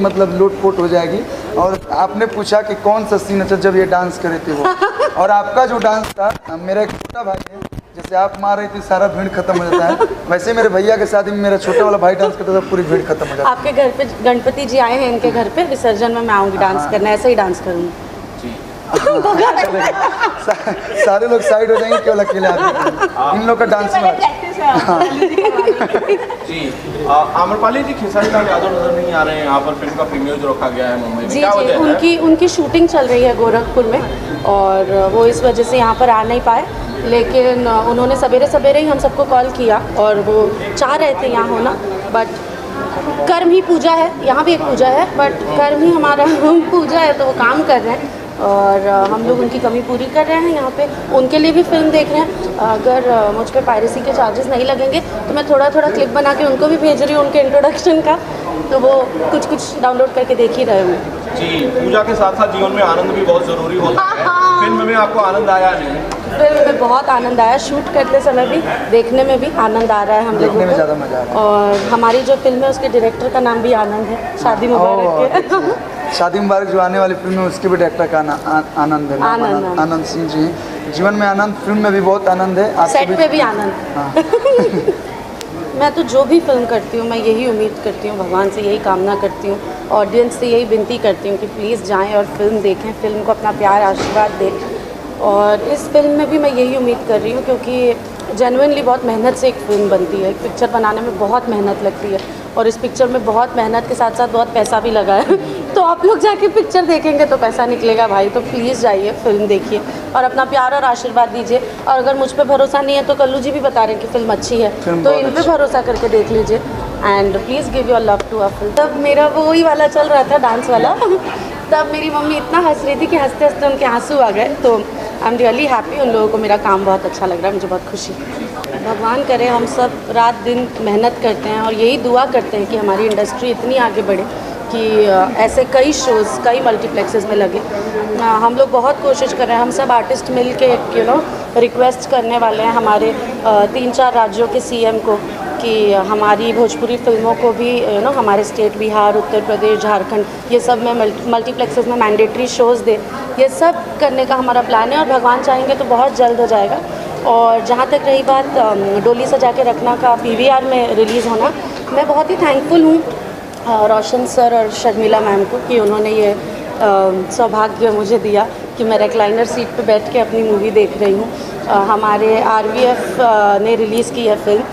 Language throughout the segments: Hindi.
मतलब लोटपोट हो जाएगी। और आपने पूछा कि कौन सा सीन अच्छा जब ये डांस करे थे वो, और आपका जो डांस था, मेरा एक छोटा भाई है, जैसे आप मार रही थी सारा भीड़ खत्म हो जाता है, वैसे मेरे भैया के शादी में मेरा छोटा वाला भाई डांस करता था, पूरी भीड़ खत्म हो जाती है। आपके घर पे गणपति जी आए हैं, इनके घर पे विसर्जन में मैं आऊँगी डांस करना, ऐसे ही डांस करूँगी। सारे लोग साइड हो जाएंगे, केवल अकेले आदमी इन लोग का डांस में। जी आम्रपाली जी, खेसारी लाल यादव नजर नहीं आ रहे हैं यहाँ पर, फिल्म का प्रीमियर जो रखा गया है मुंबई में, जी क्या वजह है? उनकी शूटिंग चल रही है गोरखपुर में, और वो इस वजह से यहाँ पर आ नहीं पाए। लेकिन उन्होंने सवेरे सवेरे ही हम सबको कॉल किया, और वो चाह रहे थे यहाँ होना, बट कर्म ही पूजा है, यहाँ भी एक पूजा है, बट कर्म ही हमारा पूजा है, तो वो काम कर रहे हैं और हम लोग उनकी कमी पूरी कर रहे हैं यहाँ पे। उनके लिए भी फिल्म देख रहे हैं। अगर मुझ पे पायरेसी के चार्जेस नहीं लगेंगे तो मैं थोड़ा थोड़ा क्लिप बना के उनको भी भेज रही हूँ उनके इंट्रोडक्शन का, तो वो कुछ कुछ डाउनलोड करके देख ही रहे हूँ। जी, पूजा के साथ साथ जीवन में आनंद भी बहुत जरूरी होता है। फिल्म में आपको आनंद आया नहीं? फिल्म में बहुत आनंद आया, शूट करते समय भी, देखने में भी आनंद आ रहा है हम लोगों को। ज़्यादा मजा आ रहा है। और हमारी जो फिल्म है उसके डायरेक्टर का नाम भी आनंद है, शादी मुबारक है। शादी मुबारक जो आने वाली फिल्म है उसके भी डायरेक्टर का आनंद है, आनंद सिंह जी। जीवन में आनंद, फिल्म में भी बहुत आनंद है, सेट पे भी आनंद। मैं तो जो भी फिल्म करती हूँ मैं यही उम्मीद करती हूँ, भगवान से यही कामना करती हूँ, ऑडियंस से यही विनती करती हूँ कि प्लीज़ जाएं और फिल्म देखें, फिल्म को अपना प्यार आशीर्वाद दें। और इस फिल्म में भी मैं यही उम्मीद कर रही हूँ, क्योंकि जेन्युइनली बहुत मेहनत से एक फ़िल्म बनती है। एक पिक्चर बनाने में बहुत मेहनत लगती है, और इस पिक्चर में बहुत मेहनत के साथ साथ बहुत पैसा भी लगा है। तो आप लोग जाके पिक्चर देखेंगे तो पैसा निकलेगा भाई, तो प्लीज़ जाइए, फिल्म देखिए और अपना प्यार और आशीर्वाद दीजिए। और अगर मुझ पर भरोसा नहीं है तो कल्लू जी भी बता रहे हैं कि फ़िल्म अच्छी है, तो इन पर भरोसा करके देख लीजिए। And please give your love to a film. तब मेरा वो वही वाला चल रहा था, डांस वाला। तब मेरी मम्मी इतना हंस रही थी कि हंसते हंसते उनके आंसू आ गए। तो आई एम रियली हैप्पी, उन लोगों को मेरा काम बहुत अच्छा लग रहा है, मुझे बहुत खुशी है। भगवान करे हम सब रात दिन मेहनत करते हैं और यही दुआ करते हैं कि हमारी इंडस्ट्री इतनी आगे बढ़े कि ऐसे कई शोज़ कई मल्टीप्लेक्सेस में लगे। हम लोग बहुत कोशिश कर रहे हैं, हम सब आर्टिस्ट मिल के रिक्वेस्ट करने वाले हैं हमारे 3-4 राज्यों के सीएम को कि हमारी भोजपुरी फिल्मों को भी हमारे स्टेट बिहार, उत्तर प्रदेश, झारखंड, ये सब में मल्टीप्लेक्सेस में मैंडेटरी शोज़ दे। ये सब करने का हमारा प्लान है और भगवान चाहेंगे तो बहुत जल्द हो जाएगा। और जहाँ तक रही बात डोली सजा के रखना का पीवीआर में रिलीज़ होना, मैं बहुत ही थैंकफुल हूँ रोशन सर और शर्मिला मैम को कि उन्होंने ये सौभाग्य मुझे दिया कि मैं रेक्लाइनर सीट पे बैठ के अपनी मूवी देख रही हूँ। हमारे आरवीएफ ने रिलीज़ की है फिल्म,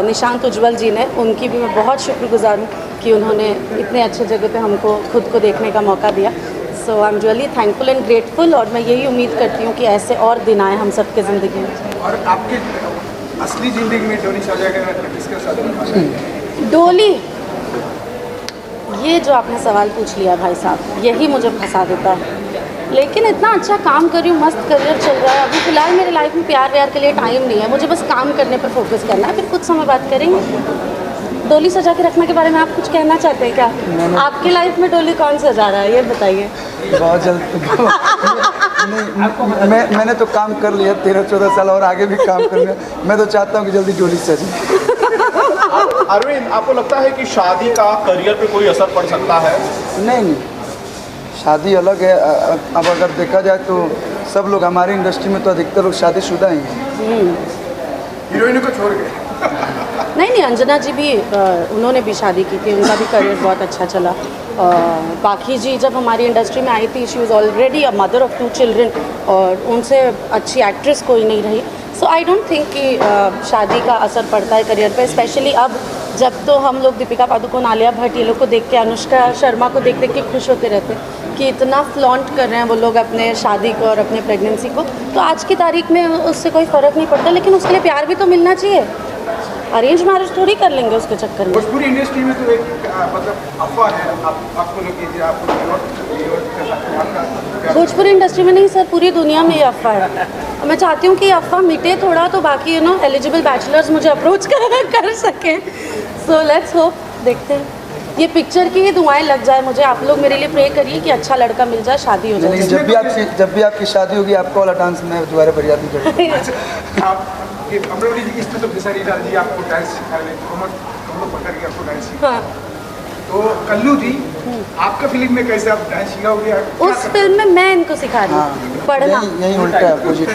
निशांत उज्ज्वल जी ने, उनकी भी मैं बहुत शुक्रगुजार हूँ कि उन्होंने इतने अच्छे जगह पे हमको खुद को देखने का मौका दिया। So I am really thankful and grateful, और मैं यही उम्मीद करती हूँ कि ऐसे और दिन आए हम सबके ज़िंदगी में। और आपकी असली ज़िंदगी में डोली सजा के किसके साथ? डोली, ये जो आपने सवाल पूछ लिया भाई साहब, यही मुझे फंसा देता है। लेकिन इतना अच्छा काम कर रही हूँ, मस्त करियर चल रहा है। अभी फ़िलहाल मेरे लाइफ में प्यार व्यार के लिए टाइम नहीं है, मुझे बस काम करने पर फोकस करना है, फिर कुछ समय बात करेंगे। डोली सजा के रखने के बारे में आप कुछ कहना चाहते हैं क्या? आपकी लाइफ में डोली कौन सजा रहा है, ये बताइए। बहुत जल्द मैंने तो काम कर लिया 13-14 साल, और आगे भी काम कर लिया। मैं तो चाहता हूँ कि जल्दी डोली सजे। अरविंद, आपको लगता है कि शादी का करियर पे कोई असर पड़ सकता है? नहीं, शादी अलग है। अब अगर देखा जाए तो सब लोग हमारी इंडस्ट्री में तो अधिकतर लोग शादीशुदा ही हैं, हीरोइनों को छोड़ के। नहीं, अंजना जी भी उन्होंने भी शादी की थी, उनका भी करियर बहुत अच्छा चला। पाखी जी जब हमारी इंडस्ट्री में आई थी, she was already a mother of 2 children, और उनसे अच्छी एक्ट्रेस कोई नहीं रही। सो आई डोंट थिंक कि शादी का असर पड़ता है करियर पे, स्पेशली अब जब तो हम लोग दीपिका पादुकोण, आलिया भट्ट, ये लोग को देख के, अनुष्का शर्मा को देख के खुश होते रहते कि इतना फ्लॉन्ट कर रहे हैं वो लोग अपने शादी को और अपने प्रेगनेंसी को। तो आज की तारीख में उससे कोई फ़र्क नहीं पड़ता, लेकिन उसके लिए प्यार भी तो मिलना चाहिए। अरेंज मैरिज थोड़ी कर लेंगे उसके चक्कर में। भोजपुरी इंडस्ट्री में तो एक मतलब अफवाह है, आपको लोग कीजिए, आपको भोजपुरी इंडस्ट्री में नहीं सर, पूरी दुनिया में ये अफवाह है। मैं चाहती हूँ कि अफवाह मिटे थोड़ा, तो बाकी एलिजिबल बैचलर्स मुझे अप्रोच कर सकें। सो लेट्स होप, देखते हैं। ये पिक्चर की ही दुआएं लग जाए मुझे। आप लोग मेरे लिए प्रे करिए कि अच्छा लड़का मिल जाए, शादी हो जाए। जब भी आपकी शादी होगी, आपका वाला डांस मैं दोबारा बरियाती करूँगा। कि अमरोली जी इस तरह खेसारी लाल जी आपको डांस सिखा रहे हैं, हम लोग पकड़ के आपको डांस सिखा। तो कल्लू जी आपका फिल्म में कैसे आप डांस सीखोगे? उस फिल्म में मैं इनको सिखा रही हूँ पढ़ना। यही उल्टा है, अपोजिट।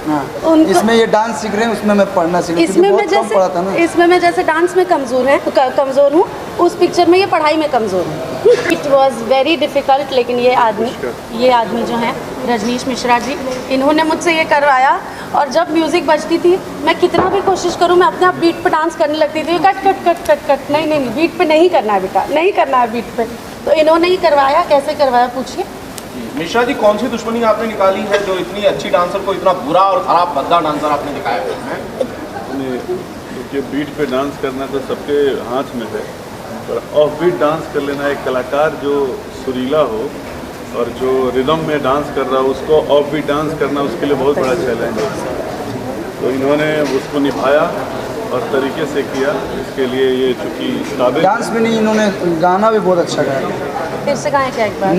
हाँ, उनको- इसमें ये डांस सीख रहे हैं, उसमें मैं पढ़ना सीख रहा हूँ, इसमें क्योंकि मैं बहुत कम पढ़ा था ना। इसमें मैं जैसे डांस में कमज़ोर हूँ, उस पिक्चर में ये पढ़ाई में कमज़ोर हूँ। इट वॉज़ वेरी डिफ़िकल्ट, लेकिन ये आदमी जो हैं रजनीश मिश्रा जी, इन्होंने मुझसे ये करवाया। और जब म्यूज़िक बजती थी, मैं कितना भी कोशिश करूँ, मैं अपने आप बीट पे डांस करने लगती थी। Cut cut cut cut cut, नहीं बीट पे नहीं करना है बेटा, नहीं करना है बीट पे। तो इन्होंने ही करवाया। कैसे करवाया पूछिए। मिश्रा जी, कौन सी दुश्मनी आपने निकाली है जो इतनी अच्छी डांसर को इतना बुरा और खराब भद्दा डांसर आपने दिखाया है? क्योंकि बीट पे डांस करना तो सबके हाथ में है, पर ऑफ बीट डांस कर लेना, एक कलाकार जो सुरीला हो और जो रिदम में डांस कर रहा हो, उसको ऑफ बीट डांस करना उसके लिए बहुत बड़ा चैलेंज है। तो इन्होंने उसको निभाया और तरीके से किया। इसके लिए ये चूँकि काबिल डांस भी नहीं, इन्होंने गाना भी बहुत अच्छा गाया। फिर से गाएं क्या एक बार?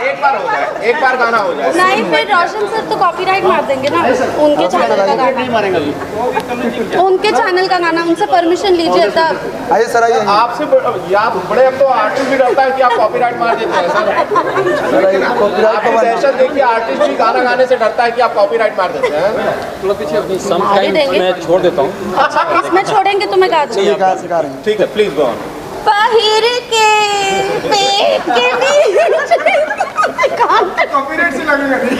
एक बार हो जाए, एक बार गाना हो जाए। नहीं, फिर रोशन सर तो कॉपीराइट मार देंगे ना। उनके चैनल का गाना, उनके चैनल का गाना, उनसे परमिशन लीजिए तब। आइए सर, आइए। आपसे आप बड़े, अब तो आर्टिस्ट भी डरता है कि आप कॉपीराइट मार देते हैं सर। कॉपीराइट आपकी सेशन देखिए, आर्टिस्ट भी गाना गाने से डरता है कि आप कॉपीराइट मार देते हैं। आगे देंगे, मैं छोड़ देता हूँ। अच्छा, इसमें छोड़ेंगे तो मैं गा दूँगी। ये गा सिखा रहे हैं। ठीक है, प्लीज गो ऑन। पहिर के पेट के कॉपीराइट से लगेगा नहीं।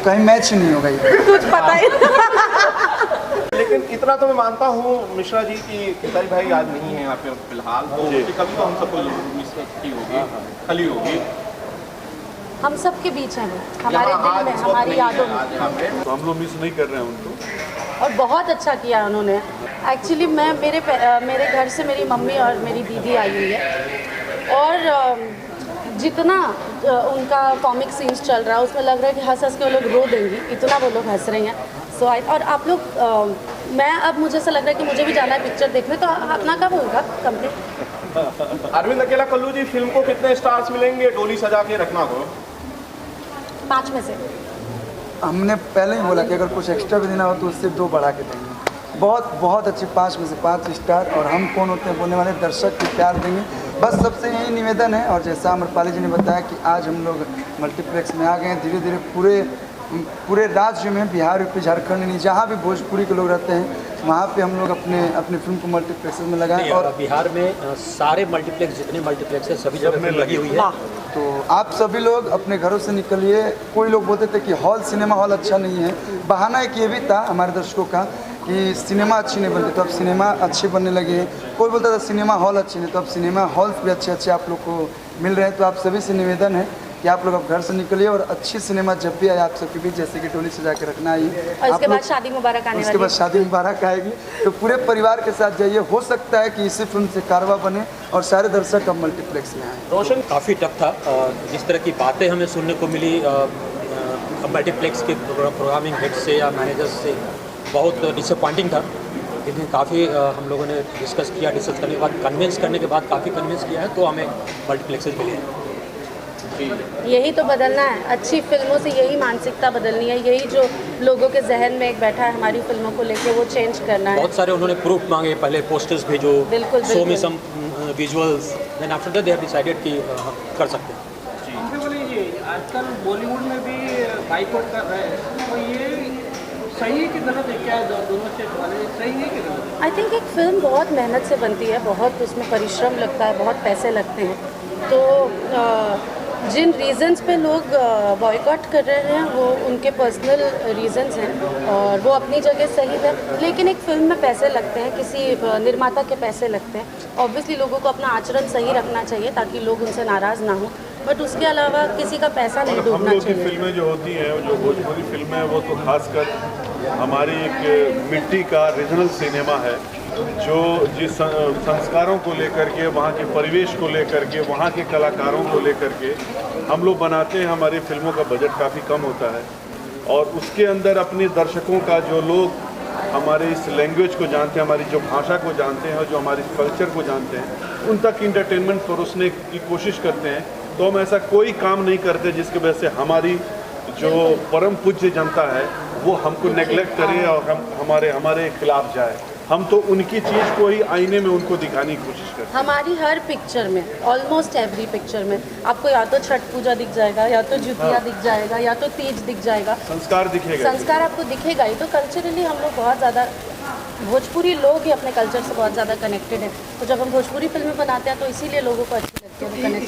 कहीं मैच नहीं होगा ये। कुछ पता ही। लेकिन इतना तो मैं मानता हूँ मिश्रा जी की खेसारी भाई आज नहीं है यहाँ पे फिलहाल, तो उनकी कभी तो हम सबको जरूर मिस की होगी, खली होगी। हम सबके बीच हैं वो, हमारे यहाँ आज दिल में, इस वक्त हमारी नहीं है, यादों में। आज यहाँ पे तो हम लोग मिस नहीं कर रहे हैं उनको। और बहुत अच्छा किया उन्होंने। एक्चुअली मैं मेरे घर से मेरी मम्मी और मेरी दीदी आई हुई है, और जितना उनका कॉमिक सीन्स चल रहा है उसमें लग रहा है कि हंस हंस के वो लोग रो देंगी, इतना वो लोग हंस रही हैं। सो और आप लोग मैं अब मुझे ऐसा लग रहा है कि मुझे भी जाना है पिक्चर देखने, तो अपना कब होगा कंप्लीट? अरविंद अकेला कल्लू जी, फिल्म को कितने स्टार्स मिलेंगे डोली सजा के रखना को? 5 में से। हमने पहले ही बोला कि अगर कुछ एक्स्ट्रा भी देना हो तो उससे 2 बढ़ा के देंगे। बहुत अच्छी 5 में से 5 स्टार। और हम कौन होते हैं बोलने वाले, दर्शक की प्यार देंगे, बस सबसे यही निवेदन है। और जैसा आम्रपाली जी ने बताया कि आज हम लोग मल्टीप्लेक्स में आ गए हैं, धीरे धीरे पूरे राज्य में, बिहार यूपी झारखंड नहीं, जहाँ भी भोजपुरी के लोग रहते हैं वहाँ पे हम लोग अपने फिल्म को मल्टीप्लेक्स में लगाएं। और बिहार में सारे मल्टीप्लेक्स, जितने मल्टीप्लेक्स है सभी जगह में लगी हुई है। तो आप सभी लोग अपने घरों से निकलिए। कोई लोग बोलते थे कि हॉल सिनेमा हॉल अच्छा नहीं है, बहाना एक ये भी था हमारे दर्शकों का कि सिनेमा अच्छी नहीं बनती, तो अब सिनेमा अच्छे बनने लगे हैं। कोई बोलता था सिनेमा हॉल अच्छे नहीं, तो अब सिनेमा हॉल्स भी अच्छे आप लोग को मिल रहे हैं। तो आप सभी से निवेदन है कि आप लोग अब घर से निकलिए और अच्छी सिनेमा जब भी आए आप सबके बीच, जैसे कि डोली सजा के रखना आई, और इसके बाद शादी मुबारक आने वाली है। उसके बाद शादी मुबारक आएगी, तो पूरे परिवार के साथ जाइए। हो सकता है कि इसी फिल्म से कारवा बने और सारे दर्शक अब मल्टीप्लेक्स में आए। रोशन, काफ़ी टफ था। जिस तरह की बातें हमें सुनने को मिली मल्टीप्लेक्स के प्रोग्रामिंग हेड से या मैनेजर्स से, बहुत डिसअपॉइंटिंग था। लेकिन काफ़ी हम लोगों ने डिस्कस करने के बाद, कन्विंस करने के बाद काफ़ी कन्विंस किया है, तो हमें मल्टीप्लेक्सेस मिले हैं। यही तो बदलना है, अच्छी फिल्मों से यही मानसिकता बदलनी है, यही जो लोगों के जहन में एक बैठा है हमारी फिल्मों को लेके, वो चेंज करना है। बहुत सारे उन्होंने प्रूफ मांगे, पहले पोस्टर्स भेजो, बिल्कुल, शो में बिल्कुल। Some visuals, then after that they have decided कि हम कर सकते हैं। हमसे बोलिए, आजकल बॉलीवुड में भी बाइकआउट कर रहे हैं, तो ये सही है कि गलत है? क्या दोनों स्टेट वाले सही है कि गलत? आई थिंक एक फ़िल्म बहुत मेहनत से बनती है, बहुत उसमें परिश्रम लगता है, बहुत पैसे लगते हैं। तो जिन रीज़न्स पे लोग बॉयकॉट कर रहे हैं वो उनके पर्सनल रीज़न्स हैं और वो अपनी जगह सही है। लेकिन एक फ़िल्म में पैसे लगते हैं, किसी निर्माता के पैसे लगते हैं। ऑब्वियसली लोगों को अपना आचरण सही रखना चाहिए ताकि लोग उनसे नाराज़ ना हों, बट उसके अलावा किसी का पैसा नहीं हम डूबना लोग की चाहिए। फिल्में जो होती हैं, जो भोजपुरी फिल्में हैं, वो तो खासकर हमारी एक मिट्टी का रीजनल सिनेमा है, जो जिस संस्कारों को लेकर के, वहाँ के परिवेश को लेकर के, वहाँ के कलाकारों को लेकर के हम लोग बनाते हैं। हमारी फिल्मों का बजट काफ़ी कम होता है और उसके अंदर अपने दर्शकों का, जो लोग हमारे इस लैंग्वेज को जानते हैं, हमारी जो भाषा को जानते हैं और जो हमारे कल्चर को जानते हैं, उन तक इंटरटेनमेंट परोसने की कोशिश करते हैं। तो हम ऐसा कोई काम नहीं करते जिसकी वजह से हमारी जो परम पूज्य जनता है वो हमको नेग्लेक्ट करे और हमारे खिलाफ जाए। हम तो उनकी चीज़ को ही आईने में उनको दिखाने की कोशिश करते हैं। हमारी हर पिक्चर में, ऑलमोस्ट एवरी पिक्चर में आपको या तो छठ पूजा दिख जाएगा, या तो जुतिया दिख जाएगा, या तो तीज दिख जाएगा, संस्कार दिखेगा। संस्कार आपको दिखेगा ही। तो कल्चरली हम लोग बहुत ज़्यादा, भोजपुरी लोग ही अपने कल्चर से बहुत ज़्यादा कनेक्टेड है। तो जब हम भोजपुरी फिल्में बनाते हैं तो इसीलिए लोगों को अच्छी लगती है, वो कनेक्ट